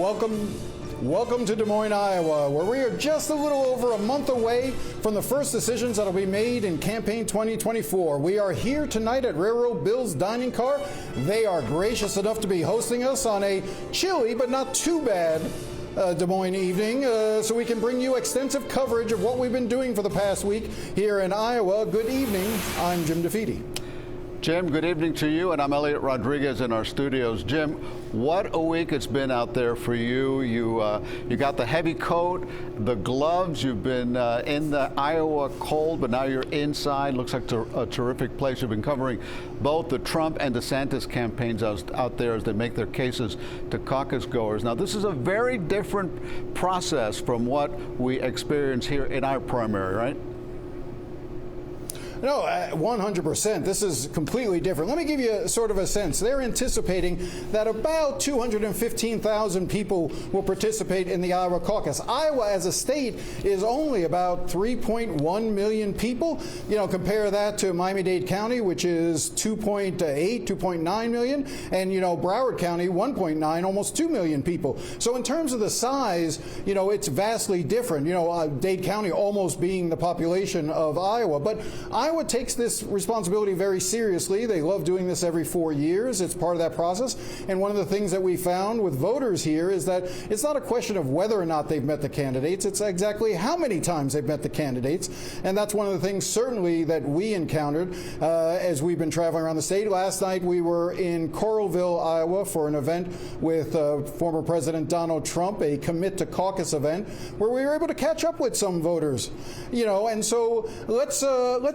Welcome to Des Moines, Iowa, where we are just a little over a month away from the first decisions that will be made in campaign 2024. We are here tonight at Railroad Bill's Dining Car. They are gracious enough to be hosting us on a chilly but not too bad Des Moines evening, so we can bring you extensive coverage of what we've been doing for the past week here in Iowa. Good evening. I'm Jim DeFede. Jim, good evening to you, and I'm Eliott Rodriguez in our studios. Jim, what a week it's been out there for you. You got the heavy coat, the gloves. You've been in the Iowa cold, but now you're inside. Looks like a terrific place. You've been covering both the Trump and DeSantis campaigns out there as they make their cases to caucus goers. Now, this is a very different process from what we experience here in our primary, right? No, 100%. This is completely different. Let me give you sort of a sense. They're anticipating that about 215,000 people will participate in the Iowa caucus. Iowa as a state is only about 3.1 million people. You know, compare that to Miami-Dade County, which is 2.8, 2.9 million, and, you know, Broward County, 1.9, almost 2 million people. So in terms of the size, you know, it's vastly different. You know, Dade County almost being the population of Iowa. But Iowa takes this responsibility very seriously. They love doing this every 4 years. It's part of that process. And one of the things that we found with voters here is that it's not a question of whether or not they've met the candidates. It's exactly how many times they've met the candidates. And that's one of the things certainly that we encountered as we've been traveling around the state. Last night we were in Coralville, Iowa for an event with former President Donald Trump, a Commit to Caucus event, where we were able to catch up with some voters. You know, and so let's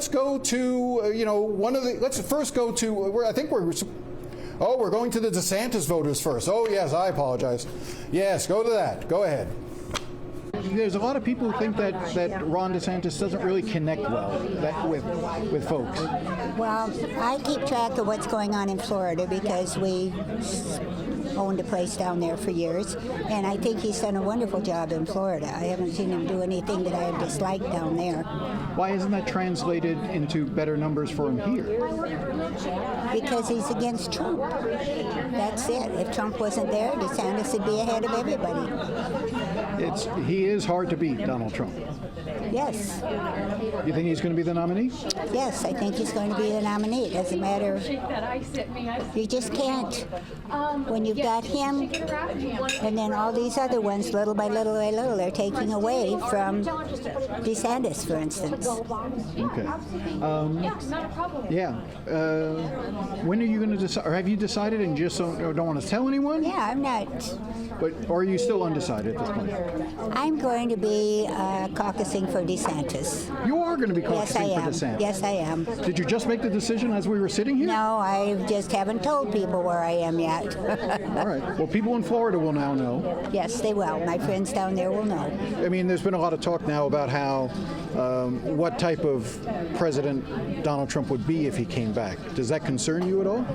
go to, you know, let's first go to, I think we're going to the DeSantis voters first. Oh, yes, I apologize. Yes, go to that. Go ahead. There's a lot of people who think that Ron DeSantis doesn't really connect well with folks. Well, I keep track of what's going on in Florida because we owned a place down there for years, and I think he's done a wonderful job in Florida. I haven't seen him do anything that I have disliked down there. Why isn't that translated into better numbers for him here? Because he's against Trump. That's it. If Trump wasn't there, DeSantis would be ahead of everybody. He is hard to beat, Donald Trump. Yes. You think he's going to be the nominee? Yes, I think he's going to be the nominee. It doesn't matter. You just can't. When you've got him and then all these other ones, little by little by little, they're taking away from DeSantis, for instance. Okay. Yeah. When are you going to decide? Or have you decided and just don't want to tell anyone? Yeah, I'm not. But or are you still undecided at this point? I'm going to be caucusing for DeSantis. You are going to be caucusing for DeSantis? Yes, I am. Did you just make the decision as we were sitting here? No, I just haven't told people where I am yet. All right. Well, people in Florida will now know. Yes, they will. My friends down there will know. I mean, there's been a lot of talk now about how what type of president Donald Trump would be if he came back. Does that concern you at all?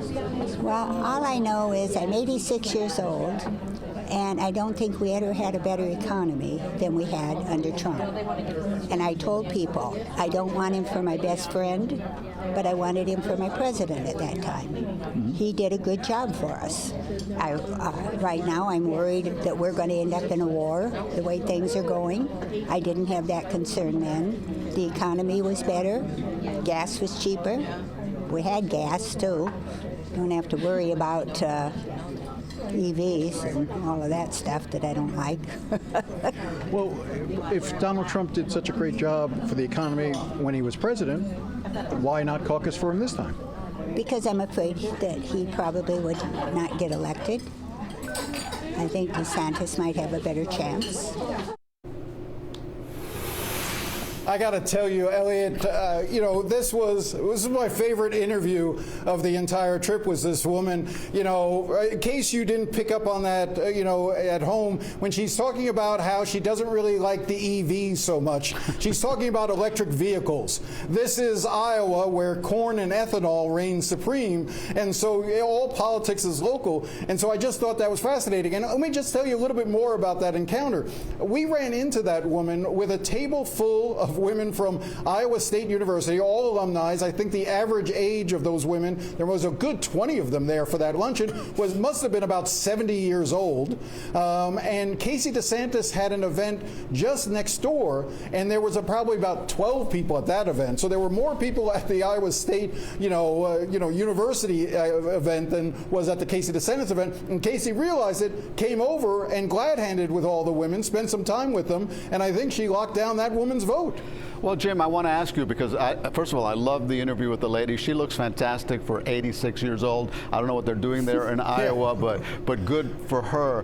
Well, all I know is I'm 86 years old, and I don't think we ever had a better economy than we had under Trump. And I told people, I don't want him for my best friend, but I wanted him for my president at that time. Mm-hmm. He did a good job for us. Right now, I'm worried that we're going to end up in a war, the way things are going. I didn't have that concern then. The economy was better. Gas was cheaper. We had gas, too. Don't have to worry about EVs and all of that stuff that I don't like. Well, if Donald Trump did such a great job for the economy when he was president, why not caucus for him this time? Because I'm afraid that he probably would not get elected. I think DeSantis might have a better chance. I got to tell you, Eliott, you know, this was my favorite interview of the entire trip. Was this woman, you know, in case you didn't pick up on that, you know, at home, when she's talking about how she doesn't really like the EVs so much, she's talking about electric vehicles. This is Iowa, where corn and ethanol reign supreme, and so all politics is local. And so I just thought that was fascinating. And let me just tell you a little bit more about that encounter. We ran into that woman with a table full of of women from Iowa State University, all alumni. I think the average age of those women, there was a good 20 of them there for that luncheon, must have been about 70 years old. And Casey DeSantis had an event just next door, and there was probably about 12 people at that event. So there were more people at the Iowa State, University event than was at the Casey DeSantis event. And Casey realized it, came over and glad-handed with all the women, spent some time with them, and I think she locked down that woman's vote. Well, Jim, I want to ask you because, first of all, I love the interview with the lady. She looks fantastic for 86 years old. I don't know what they're doing there in Iowa, but good for her.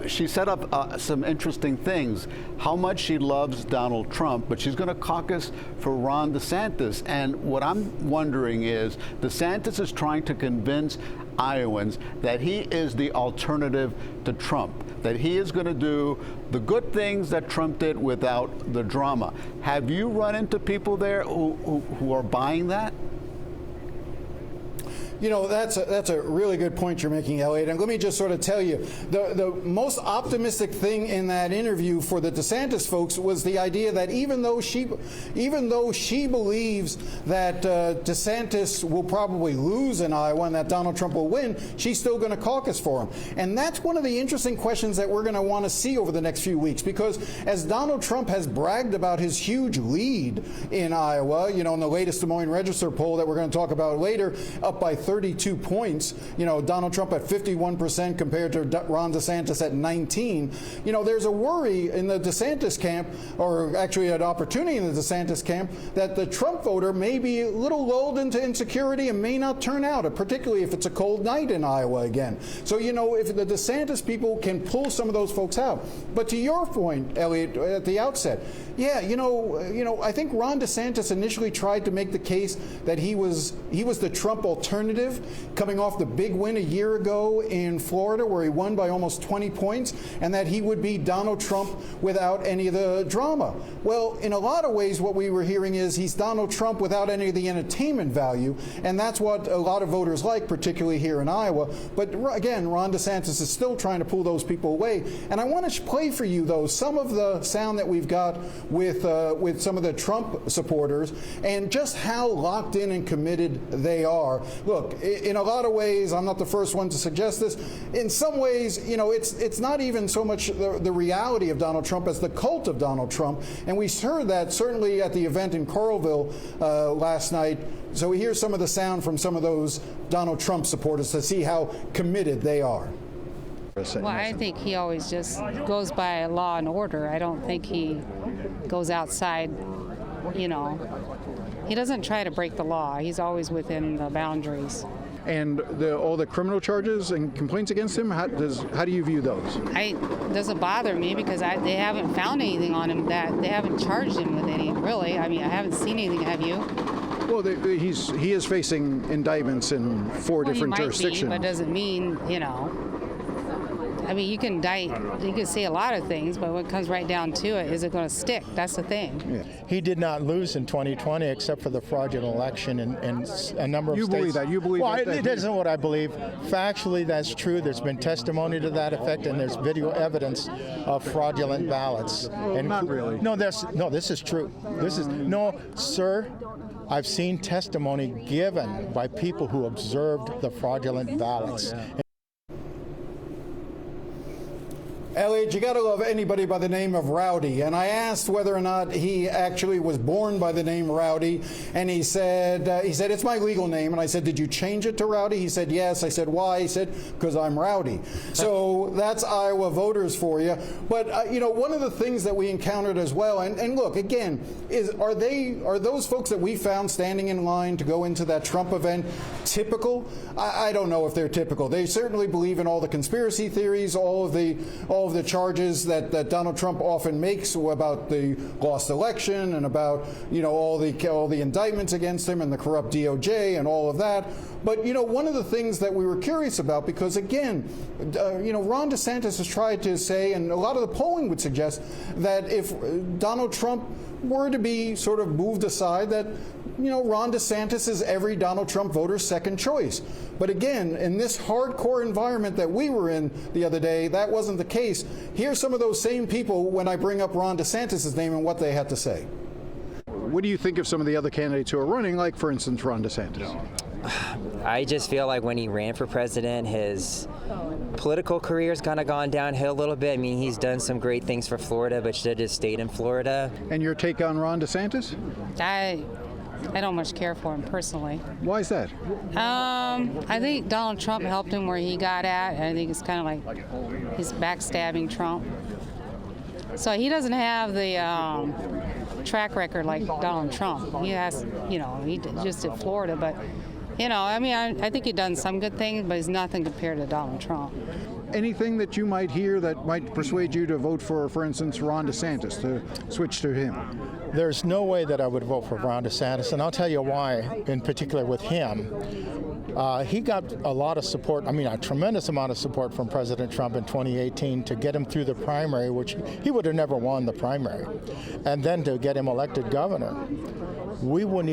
She set up some interesting things. How much she loves Donald Trump, but she's going to caucus for Ron DeSantis. And what I'm wondering is, DeSantis is trying to convince Iowans that he is the alternative to Trump, that he is going to do the good things that Trump did without the drama. Have you run into people there who are buying that? You know, that's a really good point you're making, Eliott. And let me just sort of tell you, the most optimistic thing in that interview for the DeSantis folks was the idea that even though she believes that DeSantis will probably lose in Iowa and that Donald Trump will win, she's still going to caucus for him. And that's one of the interesting questions that we're going to want to see over the next few weeks, because as Donald Trump has bragged about his huge lead in Iowa, in the latest Des Moines Register poll that we're going to talk about later, up by 32 points, Donald Trump at 51% compared to Ron DeSantis at 19. There's a worry in the DeSantis camp, or actually an opportunity in the DeSantis camp, that the Trump voter may be a little lulled into insecurity and may not turn out, particularly if it's a cold night in Iowa again. So, if the DeSantis people can pull some of those folks out. But to your point, Eliott, at the outset, I think Ron DeSantis initially tried to make the case that he was the Trump alternative, coming off the big win a year ago in Florida where he won by almost 20 points, and that he would be Donald Trump without any of the drama. Well, in a lot of ways, what we were hearing is he's Donald Trump without any of the entertainment value, and that's what a lot of voters like, particularly here in Iowa. But again, Ron DeSantis is still trying to pull those people away. And I want to play for you, though, some of the sound that we've got with some of the Trump supporters and just how locked in and committed they are. Look, in a lot of ways, I'm not the first one to suggest this. In some ways, it's not even so much the reality of Donald Trump as the cult of Donald Trump. And we heard that certainly at the event in Coralville last night. So we hear some of the sound from some of those Donald Trump supporters to see how committed they are. Well, I think he always just goes by law and order. I don't think he goes outside, He doesn't try to break the law. He's always within the boundaries. And all the criminal charges and complaints against him, how do you view those? It doesn't bother me because they haven't found anything on him that they haven't charged him with any, really. I mean, I haven't seen anything, have you? Well, he is facing indictments in four different jurisdictions. He might be, but doesn't mean, I mean, you can say a lot of things, but when it comes right down to it, is it going to stick? That's the thing. Yeah. He did not lose in 2020 except for the fraudulent election in a number of states. You believe that? You believe that? Well, it isn't what I believe. Factually, that's true. There's been testimony to that effect, and there's video evidence of fraudulent ballots. Well, and not really. No, this is true. No, sir. I've seen testimony given by people who observed the fraudulent ballots. Eliott, you got to love anybody by the name of Rowdy. And I asked whether or not he actually was born by the name Rowdy, and he said it's my legal name. And I said, did you change it to Rowdy? He said, yes. I said, why? He said, because I'm rowdy. So that's Iowa voters for you. But one of the things that we encountered as well, and look again, are those folks that we found standing in line to go into that Trump event typical? I don't know if they're typical. They certainly believe in all the conspiracy theories, all of the charges that Donald Trump often makes about the lost election and about all the indictments against him and the corrupt DOJ and all of that. But one of the things that we were curious about, because again, Ron DeSantis has tried to say, and a lot of the polling would suggest that if Donald Trump were to be sort of moved aside, that Ron DeSantis is every Donald Trump voter's second choice. But again, in this hardcore environment that we were in the other day, that wasn't the case. Here's some of those same people when I bring up Ron DeSantis' name and what they had to say. What do you think of some of the other candidates who are running, like, for instance, Ron DeSantis? I just feel like when he ran for president, his political career's kind of gone downhill a little bit. I mean, he's done some great things for Florida, but should have just stayed in Florida. And your take on Ron DeSantis? I don't much care for him personally. Why is that? I think Donald Trump helped him where he got at. I think it's kind of like he's backstabbing Trump. So he doesn't have the track record like Donald Trump. He has, he just did Florida, but, I mean, I think he's done some good things, but he's nothing compared to Donald Trump. Anything that you might hear that might persuade you to vote for instance, Ron DeSantis, to switch to him? There's no way that I would vote for Ron DeSantis, and I'll tell you why, in particular with him. He got a lot of support, a tremendous amount of support from President Trump in 2018 to get him through the primary, which he would have never won the primary. And then to get him elected governor. You wouldn't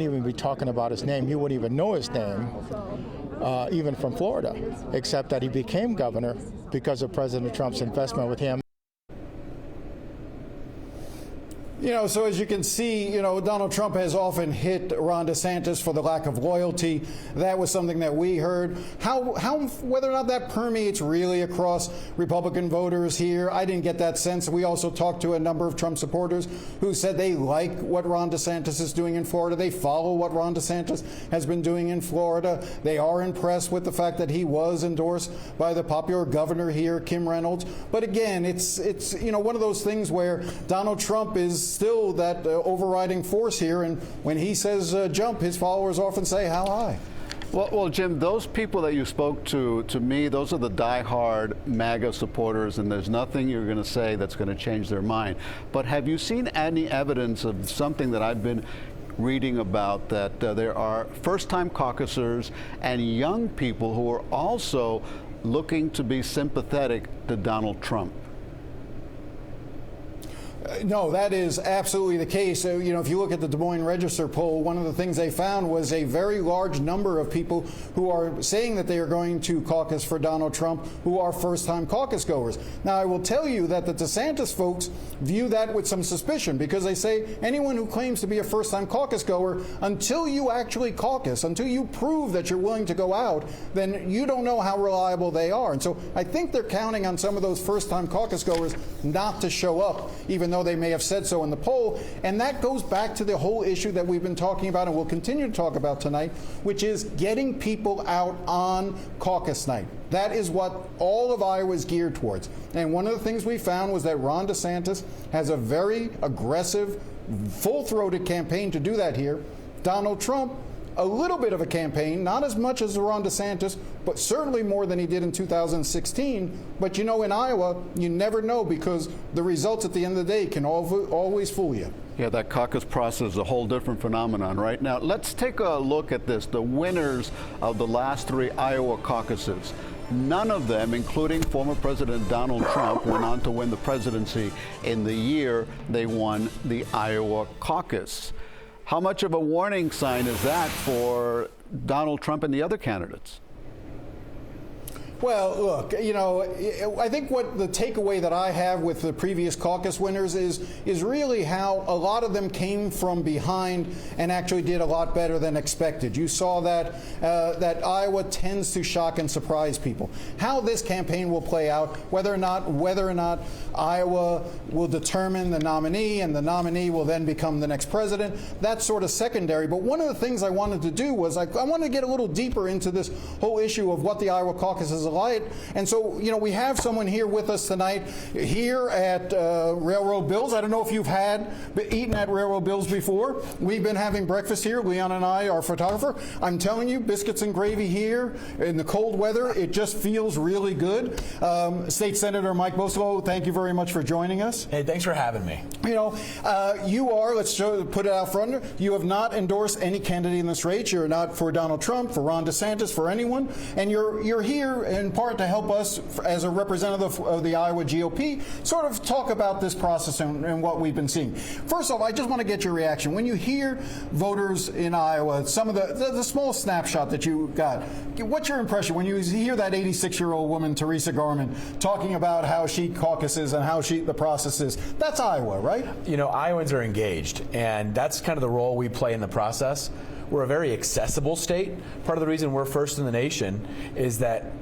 even be talking about his name. You wouldn't even know his name, even from Florida, except that he became governor because of President Trump's investment with him. So as you can see, Donald Trump has often hit Ron DeSantis for the lack of loyalty. That was something that we heard. Whether or not that permeates really across Republican voters here, I didn't get that sense. We also talked to a number of Trump supporters who said they like what Ron DeSantis is doing in Florida. They follow what Ron DeSantis has been doing in Florida. They are impressed with the fact that he was endorsed by the popular governor here, Kim Reynolds. But again, it's one of those things where Donald Trump is still that overriding force here, and when he says jump, his followers often say how high. Well, Jim, those people that you spoke to me, those are the diehard MAGA supporters, and there's nothing you're going to say that's going to change their mind. But have you seen any evidence of something that I've been reading about, that there are first-time caucusers and young people who are also looking to be sympathetic to Donald Trump? No, that is absolutely the case. If you look at the Des Moines Register poll, one of the things they found was a very large number of people who are saying that they are going to caucus for Donald Trump who are first-time caucus goers. Now, I will tell you that the DeSantis folks view that with some suspicion, because they say anyone who claims to be a first-time caucus goer, until you actually caucus, until you prove that you're willing to go out, then you don't know how reliable they are. And so I think they're counting on some of those first-time caucus goers not to show up, even though they may have said so in the poll. And that goes back to the whole issue that we've been talking about and we'll continue to talk about tonight, which is getting people out on caucus night. That is what all of Iowa is geared towards. And one of the things we found was that Ron DeSantis has a very aggressive, full-throated campaign to do that here. Donald Trump, a little bit of a campaign, not as much as Ron DeSantis, but certainly more than he did in 2016. But in Iowa, you never know, because the results at the end of the day can always fool you. Yeah, that caucus process is a whole different phenomenon right now. Let's take a look at this, the winners of the last 3 Iowa caucuses. None of them, including former President Donald Trump, went on to win the presidency in the year they won the Iowa caucus. How much of a warning sign is that for Donald Trump and the other candidates? Well, look, I think what the takeaway that I have with the previous caucus winners is really how a lot of them came from behind and actually did a lot better than expected. You saw that that Iowa tends to shock and surprise people. How this campaign will play out, whether or not Iowa will determine the nominee and the nominee will then become the next president, that's sort of secondary. But one of the things I wanted to do was I wanted to get a little deeper into this whole issue of what the Iowa caucus is like. And so, we have someone here with us tonight here at Railroad Bill's. I don't know if you've eaten at Railroad Bill's before. We've been having breakfast here, Leon and I, our photographer. I'm telling you, biscuits and gravy here in the cold weather, it just feels really good. State Senator Mike Bosolo, thank you very much for joining us. Hey, thanks for having me. You are, put it out front, you have not endorsed any candidate in this race. You're not for Donald Trump, for Ron DeSantis, for anyone. And you're here in part to help us, as a representative of the Iowa GOP, sort of talk about this process and what we've been seeing. First off, I just want to get your reaction. When you hear voters in Iowa, some of the small snapshot that you got, what's your impression when you hear that 86-year-old woman, Teresa Garman, talking about how she caucuses and how the process is? That's Iowa, right? You know, Iowans are engaged, and that's kind of the role we play in the process. We're a very accessible state. Part of the reason we're first in the nation is that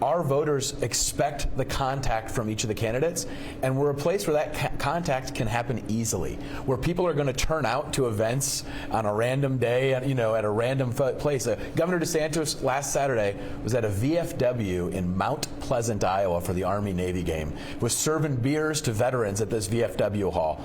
our voters expect the contact from each of the candidates, and we're a place where that contact can happen easily, where people are going to turn out to events on a random day, you know, at a random place. Governor DeSantis last Saturday was at a VFW in Mount Pleasant, Iowa for the Army-Navy game, was serving beers to veterans at this VFW hall.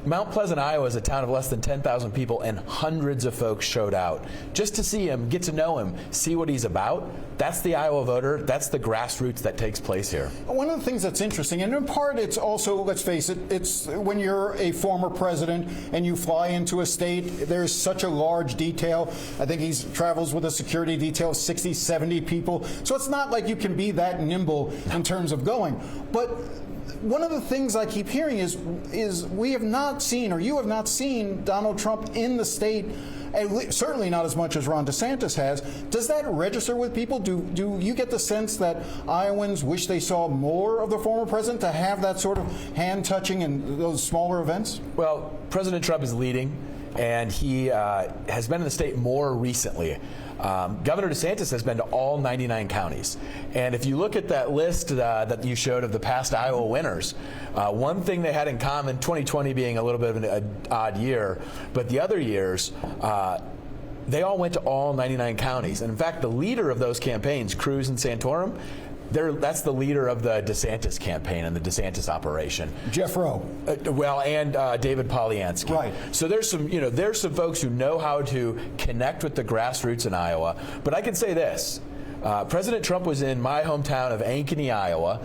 Mount Pleasant, Iowa is a town of less than 10,000 people, and hundreds of folks showed out just to see him, get to know him, see what he's about. That's the Iowa voter. That's the grassroots that takes place here. One of the things that's interesting, and in part it's also, let's face it, it's when you're a former president and you fly into a state, there's such a large detail. I think he travels with a security detail of 60, 70 people. So it's not like you can be that nimble in terms of going. But one of the things I keep hearing is we have not seen, or you have not seen, Donald Trump in the state, certainly not as much as Ron DeSantis has. Does that register with people? Do you get the sense that Iowans wish they saw more of the former president to have that sort of hand-touching and those smaller events? Well, President Trump is leading, and he has been in the state more recently. Governor DeSantis has been to all 99 counties. And if you look at that list that you showed of the past Iowa winners, one thing they had in common, 2020 being a little bit of an odd year, but the other years, they all went to all 99 counties. And in fact, the leader of those campaigns, Cruz and Santorum, that's the leader of the DeSantis campaign and the DeSantis operation. Jeff Rowe. And David Polyansky. Right. So there's some folks who know how to connect with the grassroots in Iowa. But I can say this. President Trump was in my hometown of Ankeny, Iowa,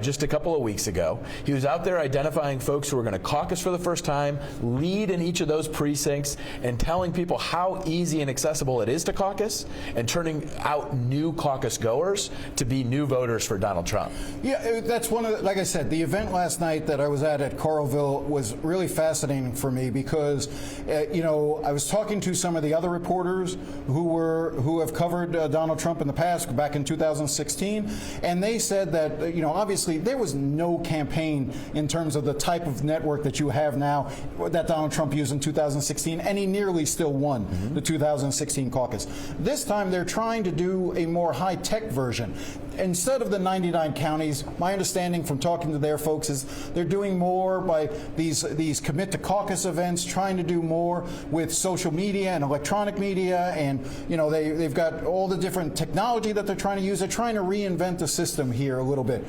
just a couple of weeks ago. He was out there identifying folks who were going to caucus for the first time, lead in each of those precincts, and telling people how easy and accessible it is to caucus, and turning out new caucus goers to be new voters for Donald Trump. Yeah, that's one of the, like I said, the event last night that I was at Carlville was really fascinating for me because, I was talking to some of the other reporters who have covered Donald Trump in the past, back in 2016, and they said that obviously there was no campaign in terms of the type of network that you have now that Donald Trump used in 2016, and he nearly still won the 2016 caucus. This time they're trying to do a more high-tech version. Instead of the 99 counties, my understanding from talking to their folks is they're doing more by these commit to caucus events, trying to do more with social media and electronic media, and they've got all the different technology that they're trying to use. They're trying to reinvent the system here a little bit.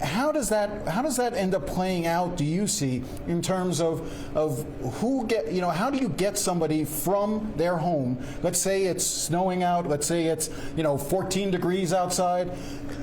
How does that end up playing out, do you see, in terms of how do you get somebody from their home? Let's say it's snowing out, let's say it's 14 degrees outside.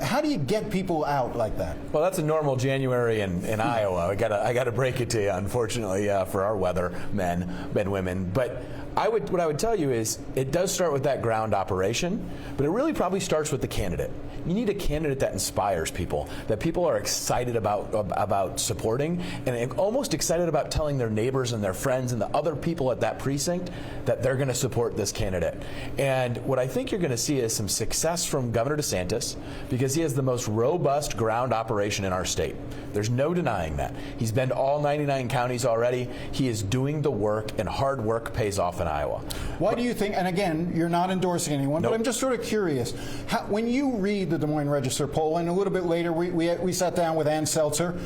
How do you get people out like that? Well, that's a normal January in Iowa. I gotta break it to you, unfortunately, for our weather men, women. But what I would tell you is it does start with that ground operation, but it really probably starts with the candidate. You need a candidate that inspires people, that people are excited about supporting, and almost excited about telling their neighbors and their friends and the other people at that precinct that they're going to support this candidate. And what I think you're going to see is some success from Governor DeSantis, because he has the most robust ground operation in our state. There's no denying that. He's been to all 99 counties already. He is doing the work, and hard work pays off in Iowa. Why do you think, and again, you're not endorsing anyone, Nope. but I'm just sort of curious, when you read the Des Moines Register poll, and a little bit later we sat down with Ann Seltzer,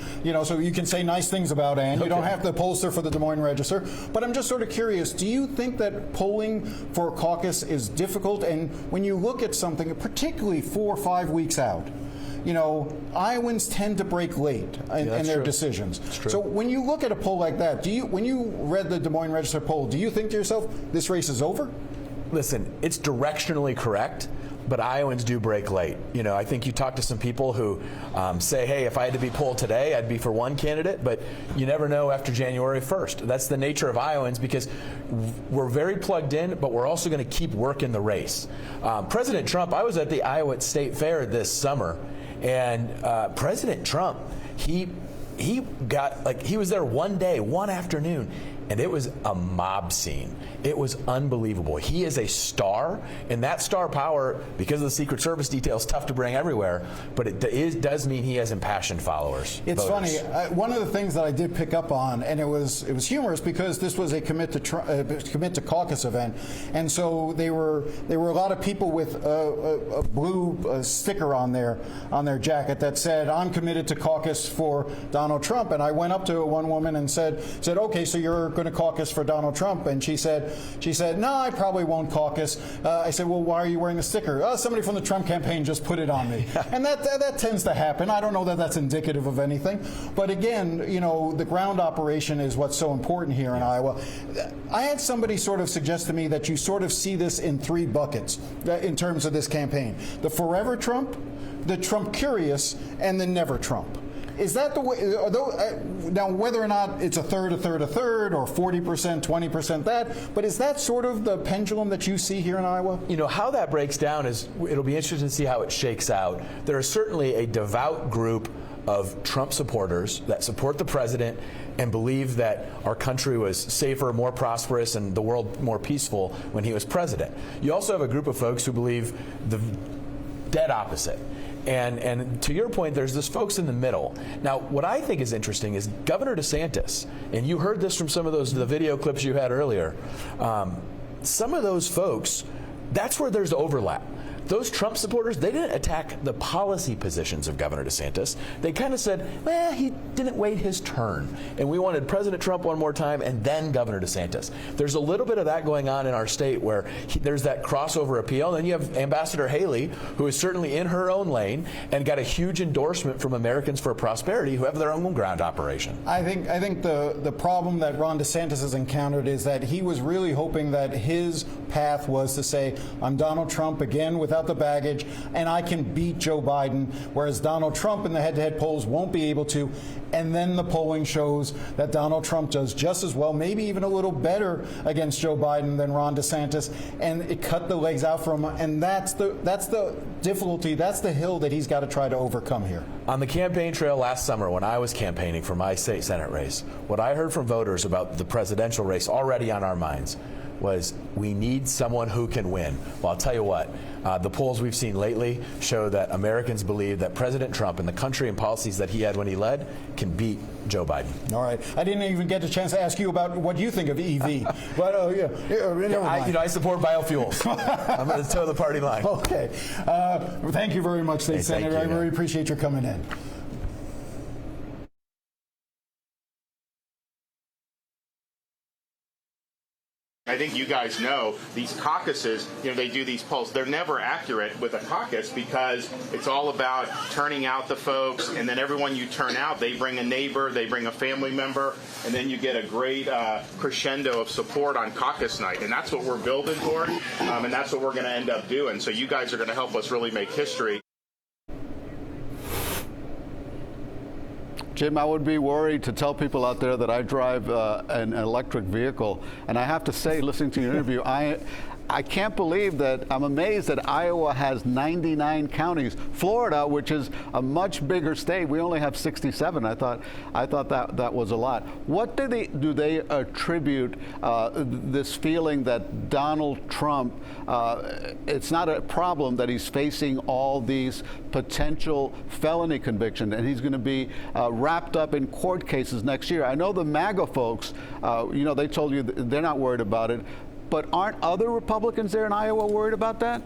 so you can say nice things about Ann. Okay. You don't have to pollster for the Des Moines Register, but I'm just sort of curious, do you think that polling for a caucus is difficult? And when you look at something, particularly 4 or 5 weeks out, Iowans tend to break late in their decisions. So when you look at a poll like that, when you read the Des Moines Register poll, do you think to yourself, this race is over? Listen, it's directionally correct, but Iowans do break late. You know, I think you talk to some people who say, hey, if I had to be polled today, I'd be for one candidate, but you never know after January 1st. That's the nature of Iowans, because we're very plugged in, but we're also going to keep working the race. President Trump, I was at the Iowa State Fair this summer, and President Trump, he got, like, he was there one day, one afternoon, and it was a mob scene. It was unbelievable. He is a star, and that star power, because of the Secret Service details, tough to bring everywhere, but it does mean he has impassioned followers. It's voters. funny. One of the things that I did pick up on, and it was humorous because this was a commit to caucus event, and so there were a lot of people with a blue sticker on their jacket that said, "I'm committed to caucus for Donald Trump." And I went up to one woman and said, "Okay, so you're going to caucus for Donald Trump?" And she said, "No, I probably won't caucus." I said, "Well, why are you wearing a sticker?" Somebody from the Trump campaign just put it on me. And that tends to happen. I don't know that that's indicative of anything. But again, you know, the ground operation is what's so important here in Iowa. I had somebody sort of suggest to me that you sort of see this in three buckets in terms of this campaign: the forever Trump, the Trump curious, and the never Trump. Is that the way? Now, whether or not it's a third, or 40%, 20% that, but is that sort of the pendulum that you see here in Iowa? You know, how that breaks down is, it'll be interesting to see how it shakes out. There is certainly a devout group of Trump supporters that support the president and believe that our country was safer, more prosperous, and the world more peaceful when he was president. You also have a group of folks who believe the dead opposite. And to your point, there's this folks in the middle. Now, what I think is interesting is Governor DeSantis, and you heard this from some of the video clips you had earlier, some of those folks, that's where there's overlap. Those Trump supporters, they didn't attack the policy positions of Governor DeSantis. They kind of said, well, he didn't wait his turn, and we wanted President Trump one more time and then Governor DeSantis. There's a little bit of that going on in our state where there's that crossover appeal. And then you have Ambassador Haley, who is certainly in her own lane and got a huge endorsement from Americans for Prosperity, who have their own ground operation. I think the problem that Ron DeSantis has encountered is that he was really hoping that his path was to say, I'm Donald Trump again without the baggage, and I can beat Joe Biden, whereas Donald Trump in the head-to-head polls won't be able to. And then the polling shows that Donald Trump does just as well, maybe even a little better against Joe Biden than Ron DeSantis, and it cut the legs out for him. And that's the difficulty, that's the hill that he's got to try to overcome here. On the campaign trail last summer, when I was campaigning for my state Senate race, what I heard from voters about the presidential race already on our minds was, we need someone who can win. Well, I'll tell you what, the polls we've seen lately show that Americans believe that President Trump and the country and policies that he had when he led can beat Joe Biden. All right. I didn't even get a chance to ask you about what you think of EV. But never mind. I support biofuels. I'm going to toe the party line. Okay. Thank you very much, State Senator. I really appreciate your coming in. I think you guys know these caucuses, they do these polls. They're never accurate with a caucus because it's all about turning out the folks, and then everyone you turn out, they bring a neighbor, they bring a family member, and then you get a great crescendo of support on caucus night. And that's what we're building for, and that's what we're going to end up doing. So you guys are going to help us really make history. Jim, I would be worried to tell people out there that I drive an electric vehicle, and I have to say, listening to your interview, I can't believe that, I'm amazed that Iowa has 99 counties. Florida, which is a much bigger state, we only have 67. I thought that was a lot. What do they attribute this feeling that Donald Trump, it's not a problem that he's facing all these potential felony convictions and he's going to be wrapped up in court cases next year? I know the MAGA folks, they told you they're not worried about it. But aren't other Republicans there in Iowa worried about that?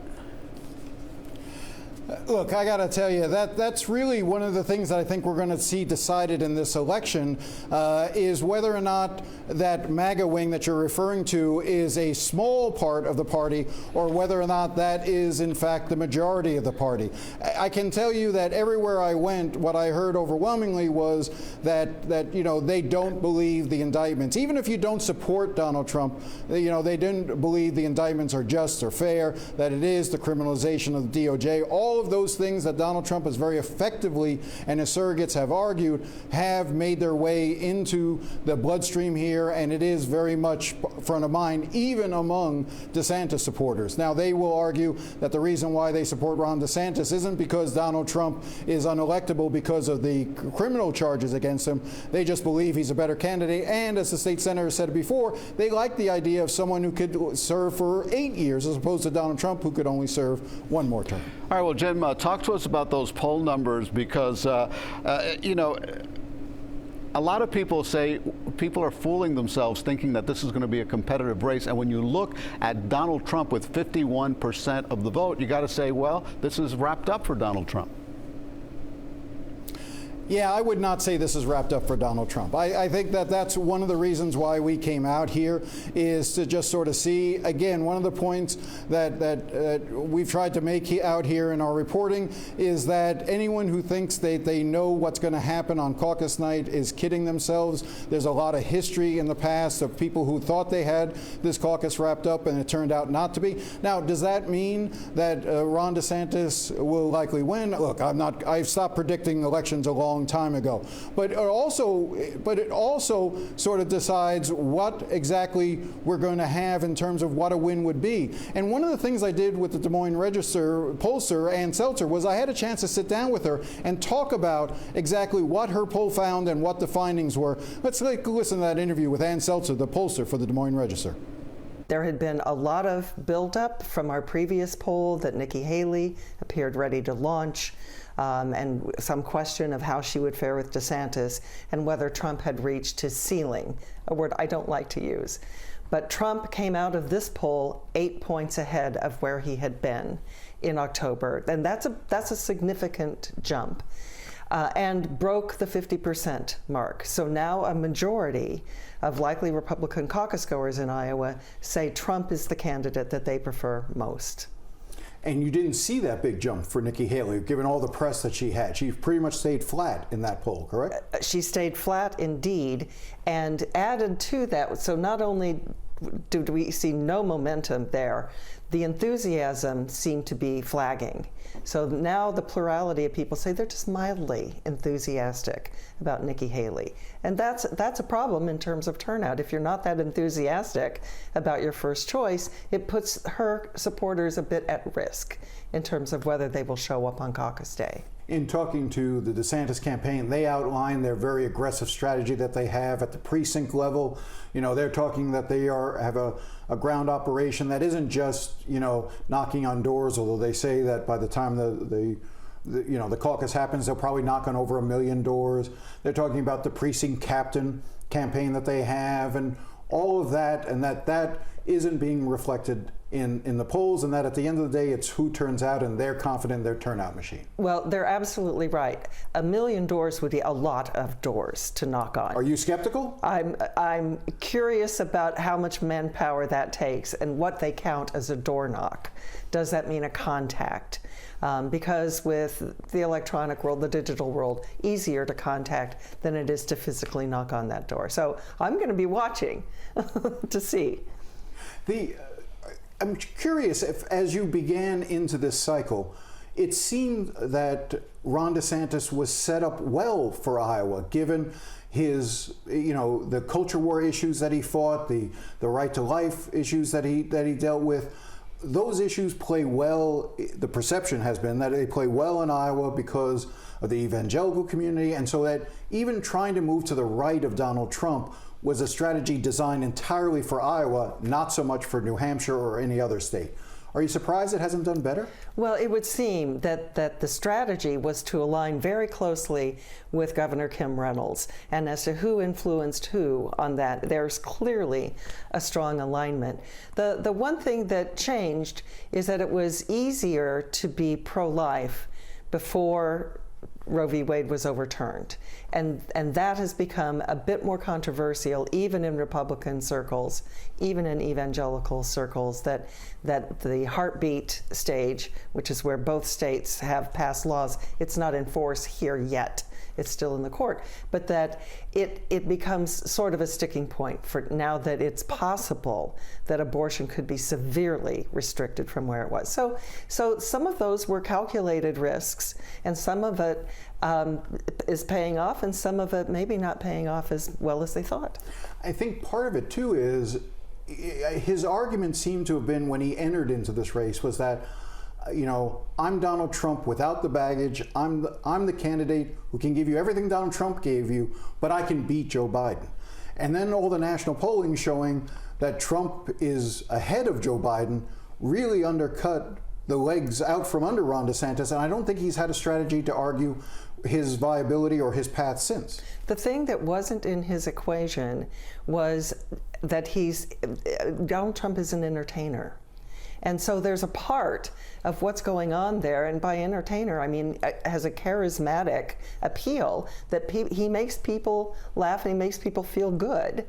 Look, I got to tell you, that's really one of the things that I think we're going to see decided in this election is whether or not that MAGA wing that you're referring to is a small part of the party or whether or not that is, in fact, the majority of the party. I can tell you that everywhere I went, what I heard overwhelmingly was that you know, they don't believe the indictments. Even if you don't support Donald Trump, you know, they didn't believe the indictments are just or fair, that it is the criminalization of the DOJ. All of those things that Donald Trump has very effectively, and his surrogates have argued, have made their way into the bloodstream here, and it is very much front of mind, even among DeSantis supporters. Now, they will argue that the reason why they support Ron DeSantis isn't because Donald Trump is unelectable because of the criminal charges against him. They just believe he's a better candidate, and as the state senator said before, they like the idea of someone who could serve for 8 years as opposed to Donald Trump, who could only serve 1 more term. All right, well, Jim, talk to us about those poll numbers because, you know, a lot of people say people are fooling themselves thinking that this is going to be a competitive race. And when you look at Donald Trump with 51% of the vote, you got to say, well, this is wrapped up for Donald Trump. Yeah, I would not say this is wrapped up for Donald Trump. I think that that's one of the reasons why we came out here, is to just sort of see, again, one of the points that we've tried to make out here in our reporting is that anyone who thinks they know what's going to happen on caucus night is kidding themselves. There's a lot of history in the past of people who thought they had this caucus wrapped up and it turned out not to be. Now, does that mean that Ron DeSantis will likely win? Look, I've stopped predicting elections a long time ago, but it also sort of decides what exactly we're going to have in terms of what a win would be. And one of the things I did with the Des Moines Register pollster, Ann Seltzer, was I had a chance to sit down with her and talk about exactly what her poll found and what the findings were. Let's listen to that interview with Ann Seltzer, the pollster for the Des Moines Register. There had been a lot of buildup from our previous poll that Nikki Haley appeared ready to launch, and some question of how she would fare with DeSantis and whether Trump had reached his ceiling, a word I don't like to use. But Trump came out of this poll 8 points ahead of where he had been in October, and that's a significant jump. And broke the 50% mark. So now a majority of likely Republican caucus goers in Iowa say Trump is the candidate that they prefer most. And you didn't see that big jump for Nikki Haley, given all the press that she had. She pretty much stayed flat in that poll, correct? She stayed flat indeed, and added to that, so not only do we see no momentum there, the enthusiasm seemed to be flagging. So now the plurality of people say they're just mildly enthusiastic about Nikki Haley. And that's a problem in terms of turnout. If you're not that enthusiastic about your first choice, it puts her supporters a bit at risk in terms of whether they will show up on caucus day. In talking to the DeSantis campaign, they outline their very aggressive strategy that they have at the precinct level. You know, they're talking that they have a ground operation that isn't just, you know, knocking on doors, although they say that by the time the caucus happens, they'll probably knock on over 1 million doors. They're talking about the precinct captain campaign that they have and all of that, and that isn't being reflected in the polls, and that at the end of the day, it's who turns out, and they're confident in their turnout machine. Well, they're absolutely right. 1 million doors would be a lot of doors to knock on. Are you skeptical? I'm curious about how much manpower that takes and what they count as a door knock. Does that mean a contact? Because with the electronic world, the digital world, easier to contact than it is to physically knock on that door. So I'm going to be watching to see. I'm curious if, as you began into this cycle, it seemed that Ron DeSantis was set up well for Iowa, given his, you know, the culture war issues that he fought, the right to life issues that he dealt with. Those issues play well. The perception has been that they play well in Iowa because of the evangelical community, and so that even trying to move to the right of Donald Trump was a strategy designed entirely for Iowa, not so much for New Hampshire or any other state. Are you surprised it hasn't done better? Well, it would seem that the strategy was to align very closely with Governor Kim Reynolds. And as to who influenced who on that, there's clearly a strong alignment. The one thing that changed is that it was easier to be pro-life before Roe v. Wade was overturned. And that has become a bit more controversial, even in Republican circles, even in evangelical circles, that the heartbeat stage, which is where both states have passed laws, it's not in force here yet. It's still in the court, but that it becomes sort of a sticking point for now that it's possible that abortion could be severely restricted from where it was. So some of those were calculated risks, and some of it is paying off, and some of it maybe not paying off as well as they thought. I think part of it too is his argument seemed to have been when he entered into this race was that, you know, I'm Donald Trump without the baggage. I'm the candidate who can give you everything Donald Trump gave you, but I can beat Joe Biden. And then all the national polling showing that Trump is ahead of Joe Biden really undercut the legs out from under Ron DeSantis, and I don't think he's had a strategy to argue his viability or his path since. The thing that wasn't in his equation was that Donald Trump is an entertainer. And so there's a part of what's going on there, and by entertainer, I mean has a charismatic appeal that he makes people laugh and he makes people feel good.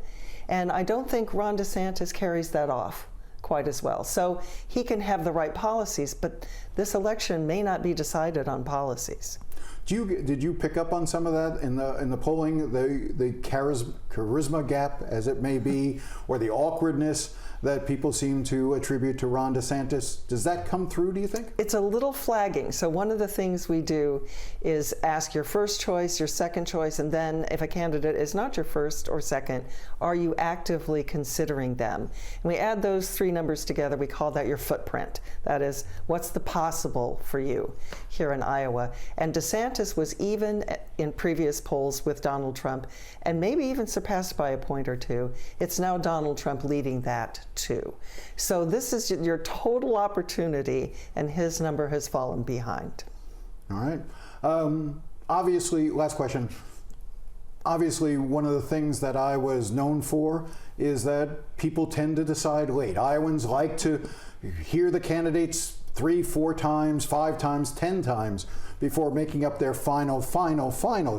And I don't think Ron DeSantis carries that off quite as well. So he can have the right policies, but this election may not be decided on policies. Did you pick up on some of that in the polling, the charisma gap, as it may be, or the awkwardness that people seem to attribute to Ron DeSantis? Does that come through, do you think? It's a little flagging. So one of the things we do is ask your first choice, your second choice, and then if a candidate is not your first or second, are you actively considering them? And we add those three numbers together. We call that your footprint. That is, what's the possible for you here in Iowa? And DeSantis was even in previous polls with Donald Trump, and maybe even surpassed by a point or two. It's now Donald Trump leading that too. So this is your total opportunity, and his number has fallen behind. All right. Obviously, last question. Obviously, one of the things that I was known for is that people tend to decide late. Iowans like to hear the candidates 3, 4 times, 5 times, 10 times before making up their final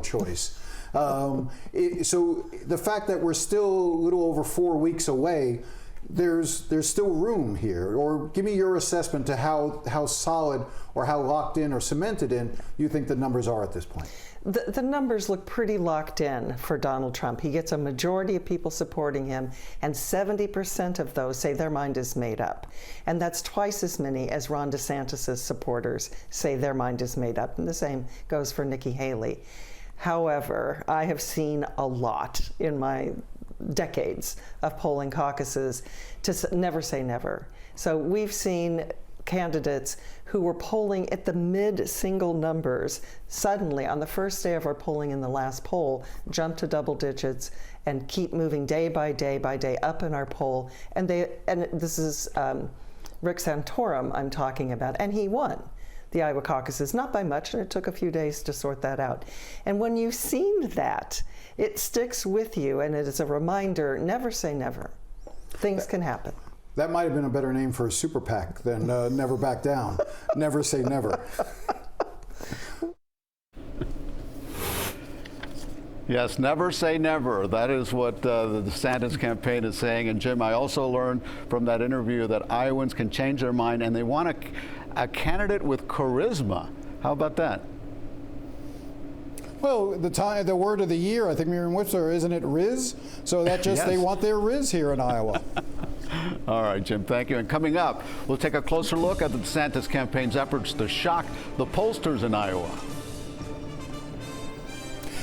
choice. So the fact that we're still a little over 4 weeks away, there's still room here. Or give me your assessment to how solid or how locked in or cemented in you think the numbers are at this point. The numbers look pretty locked in for Donald Trump. He gets a majority of people supporting him, and 70% of those say their mind is made up. And that's twice as many as Ron DeSantis' supporters say their mind is made up. And the same goes for Nikki Haley. However, I have seen a lot in my decades of polling caucuses to never say never. So we've seen candidates who were polling at the mid-single numbers suddenly on the first day of our polling in the last poll jump to double digits and keep moving day by day by day up in our poll. And this is Rick Santorum I'm talking about, and he won the Iowa caucuses, not by much, and it took a few days to sort that out. And when you've seen that, it sticks with you, and it is a reminder, never say never. Things can happen. That might have been a better name for a super PAC than Never Back Down. Never say never. Yes, never say never. That is what the DeSantis campaign is saying. And Jim, I also learned from that interview that Iowans can change their mind, and they want a candidate with charisma. How about that? Well, the word of the year, I think Merriam-Webster, isn't it Riz? So that just, yes. They want their Riz here in Iowa. All right, Jim, thank you. And coming up, we'll take a closer look at the DeSantis campaign's efforts to shock the pollsters in Iowa.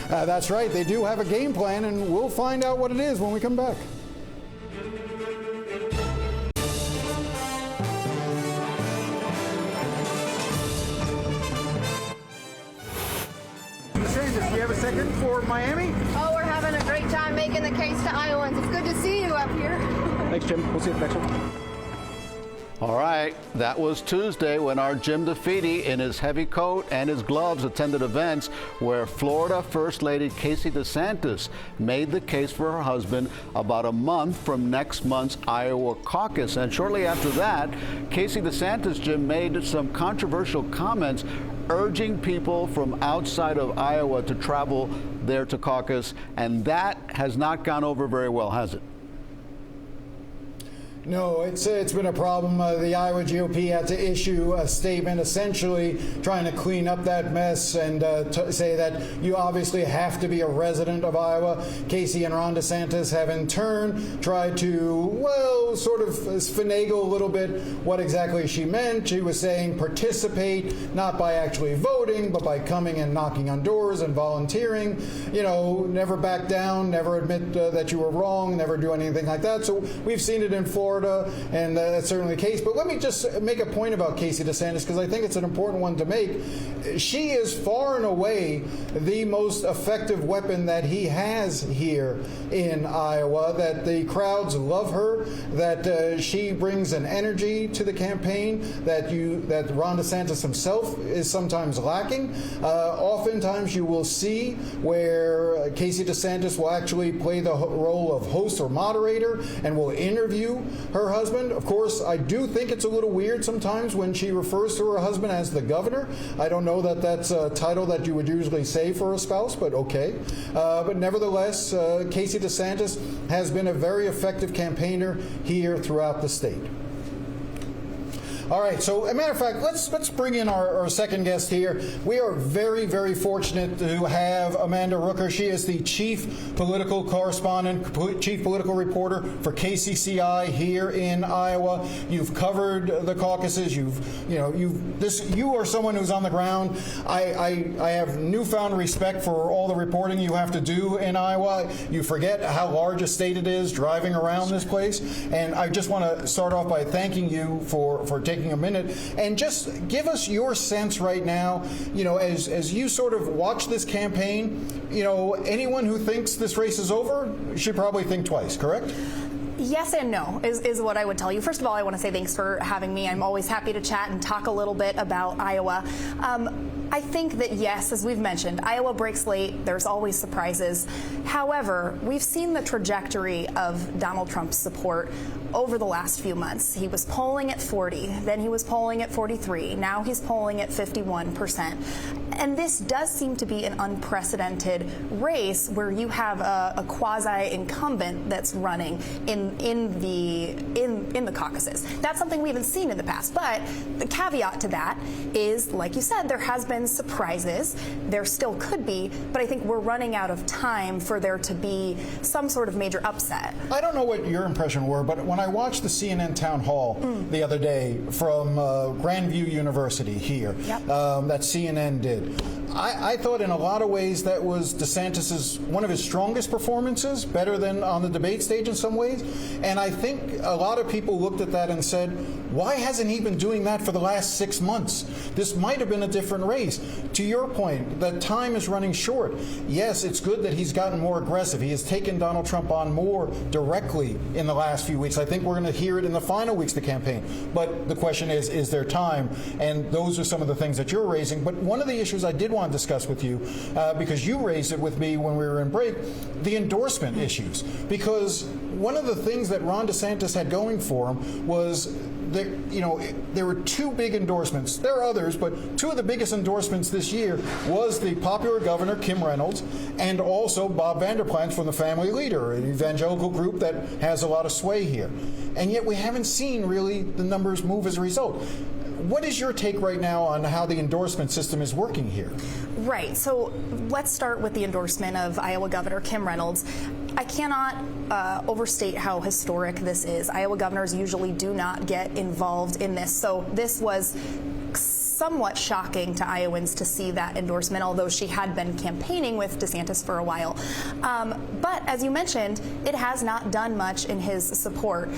That's right. They do have a game plan, and we'll find out what it is when we come back. DeSantis, do you have a second for Miami? Oh, we're having a great time making the case to Iowans. It's good to see you up here. Thanks, Jim. We'll see you next one. All right, that was Tuesday when our Jim DeFede, in his heavy coat and his gloves, attended events where Florida First Lady Casey DeSantis made the case for her husband about a month from next month's Iowa caucus. And shortly after that, Casey DeSantis, Jim, made some controversial comments urging people from outside of Iowa to travel there to caucus, and that has not gone over very well, has it? No, it's been a problem. The Iowa GOP had to issue a statement essentially trying to clean up that mess and say that you obviously have to be a resident of Iowa. Casey and Ron DeSantis have in turn tried to, well, sort of finagle a little bit what exactly she meant. She was saying participate not by actually voting, but by coming and knocking on doors and volunteering. You know, never back down, never admit that you were wrong, never do anything like that. So we've seen it in Florida. And that's certainly the case. But let me just make a point about Casey DeSantis, because I think it's an important one to make. She is far and away the most effective weapon that he has here in Iowa, that the crowds love her, that she brings an energy to the campaign that Ron DeSantis himself is sometimes lacking. Oftentimes you will see where Casey DeSantis will actually play the role of host or moderator and will interview her husband. Of course, I do think it's a little weird sometimes when she refers to her husband as the governor. I don't know that that's a title that you would usually say for a spouse, but okay. But nevertheless, Casey DeSantis has been a very effective campaigner here throughout the state. All right, so as a matter of fact, let's bring in our second guest here. We are very, very fortunate to have Amanda Rooker. She is the chief political correspondent, chief political reporter for KCCI here in Iowa. You've covered the caucuses. You are someone who's on the ground. I have newfound respect for all the reporting you have to do in Iowa. You forget how large a state it is driving around this place. And I just want to start off by thanking you for taking a minute and just give us your sense right now, as you sort of watch this campaign, anyone who thinks this race is over should probably think twice, correct? Yes and no is what I would tell you. First of all, I want to say thanks for having me. I'm always happy to chat and talk a little bit about Iowa. I think that, yes, as we've mentioned, Iowa breaks late. There's always surprises. However, we've seen the trajectory of Donald Trump's support over the last few months. He was polling at 40, then he was polling at 43, now he's polling at 51%. And this does seem to be an unprecedented race where you have a quasi-incumbent that's running in the caucuses. That's something we haven't seen in the past. But the caveat to that is, like you said, there has been surprises. There still could be, but I think we're running out of time for there to be some sort of major upset. I don't know what your impression were, but when I watched the CNN town hall the other day from Grandview University here, that CNN did, I thought in a lot of ways that was DeSantis's one of his strongest performances, better than on the debate stage in some ways. And I think a lot of people looked at that and said, why hasn't he been doing that for the last 6 months? This might have been a different race. To your point, that time is running short. Yes, it's good that he's gotten more aggressive. He has taken Donald Trump on more directly in the last few weeks. I think we're going to hear it in the final weeks of the campaign. But the question is there time? And those are some of the things that you're raising. But one of the issues I did want to discuss with you, because you raised it with me when we were in break, the endorsement issues. Because one of the things that Ron DeSantis had going for him was there were two big endorsements. There are others, but two of the biggest endorsements this year was the popular governor, Kim Reynolds, and also Bob Vander Plaats from the Family Leader, an evangelical group that has a lot of sway here. And yet we haven't seen really the numbers move as a result. What is your take right now on how the endorsement system is working here? Right. So let's start with the endorsement of Iowa Governor Kim Reynolds. I cannot overstate how historic this is. Iowa governors usually do not get involved in this. So this was somewhat shocking to Iowans to see that endorsement, although she had been campaigning with DeSantis for a while. But as you mentioned, it has not done much in his support.